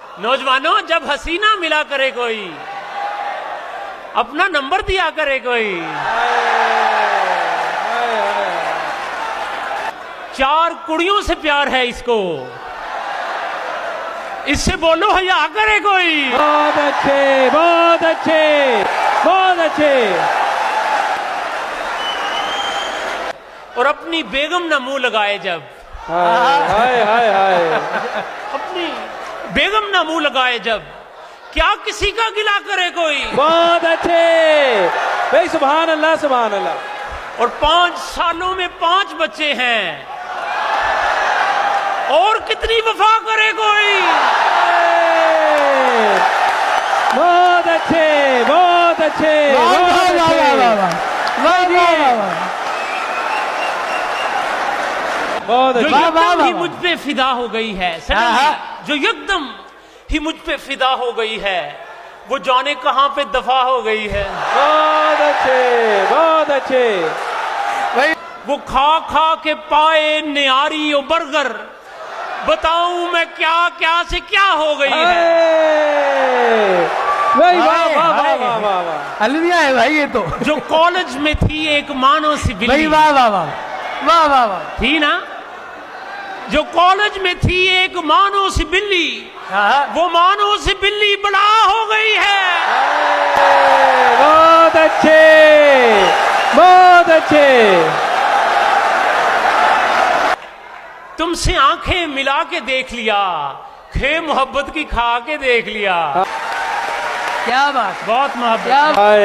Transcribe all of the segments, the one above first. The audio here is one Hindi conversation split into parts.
नौजवानों, जब हसीना मिला करे कोई, अपना नंबर दिया करे कोई। 4 कुड़ियों से प्यार है इसको, इससे बोलो हया करे कोई। बहुत अच्छे, बहुत अच्छे, बहुत अच्छे। और अपनी बेगम ना मुंह लगाए जब, हाय हाय हाय, अपनी बेगम ना मुंह लगाए जब, क्या किसी का गिला करे कोई। बहुत अच्छे भाई, सुभान अल्लाह, सुभान अल्लाह। और 5 सालों में 5 बच्चे हैं, और कितनी वफा करे कोई। बहुत अच्छे, बहुत अच्छे, बहुत जो अच्छे। एकदम ही मुझ पे फिदा हो गई है, जो एकदम ही मुझ पे फिदा हो गई है, वो जाने कहां पे दफा हो गई है। बहुत अच्छे, बहुत अच्छे। वो खा खा के पाए नियारी और बर्गर, बताऊं मैं क्या क्या से क्या हो गई है। भाई वाह वाह वाह वाह वाह वाह, अलविया है भाई ये तो। जो कॉलेज में थी एक मानो सी भाई बिल्ली, वाह वाह वाह वाह वाह वाह। थी ना, जो कॉलेज में थी एक मानो सी बिल्ली, वो मानो सी बिल्ली बड़ा हो गई है। बहुत अच्छे, बहुत अच्छे। तुमसे आंखें मिला के देख लिया, खे मोहब्बत की खा के देख लिया। क्या बात, बहुत मोहब्बत। क्या हाय,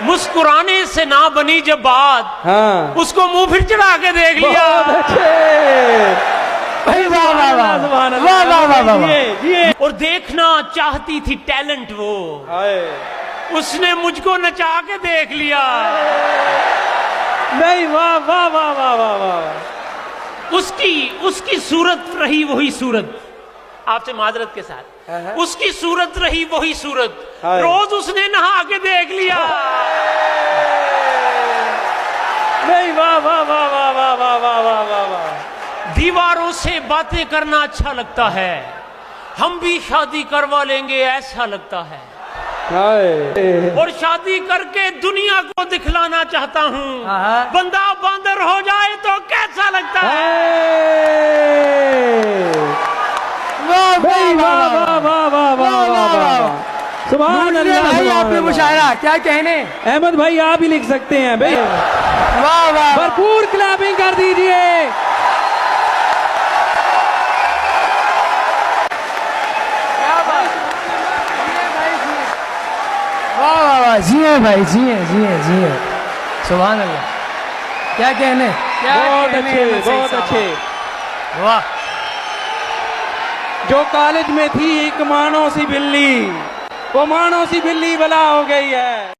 मुस्कुराने से ना बनी जब बात, हाँ, उसको मुंह फिर चढ़ा के देख लिया। बहुत अच्छे भाई वाह वाह वाह सुभान अल्लाह, वाह वाह वाह वाह। जिए, जिए। और देखना चाहती थी टैलेंट वो, हाय, उसने मुझको नचा के देख लिया। नहीं, वाह वाह वाह वाह वाह वाह। उसकी सूरत रही वही सूरत, आपसे माजरत के साथ, उसकी सूरत रही वही सूरत, हाय। रोज उसने नहा के देख लिया। नहीं, वाह वाह वाह वाह वाह वाह वाह वाह वाह वाह। दीवारों से बातें करना अच्छा लगता है, हम भी शादी करवा लेंगे ऐसा लगता है। हाय, और शादी करके दुनिया को दिखलाना चाहता हूँ, बंदा बंदर हो जाए तो कैसा लगता है। वाह भाई वाह वाह वाह वाह वाह वाह वाह, सुभान अल्लाह। भाई आप पे मुशायरा क्या कहने। अहमद भाई आप ही लिख सकते हैं भाई। वाह वाह, भरपूर क्लैपिंग कर दीजिए। वाह वाह वाह, जिए भाई, जिए जिए जिए, सुभान अल्लाह। क्या कहने, क्या बहुत कहने अच्छे, अहमद सईद बहुत साहब। अच्छे। वाह, जो कॉलेज में थी एक मानो सी बिल्ली, वो मानो सी बिल्ली बला हो गई है।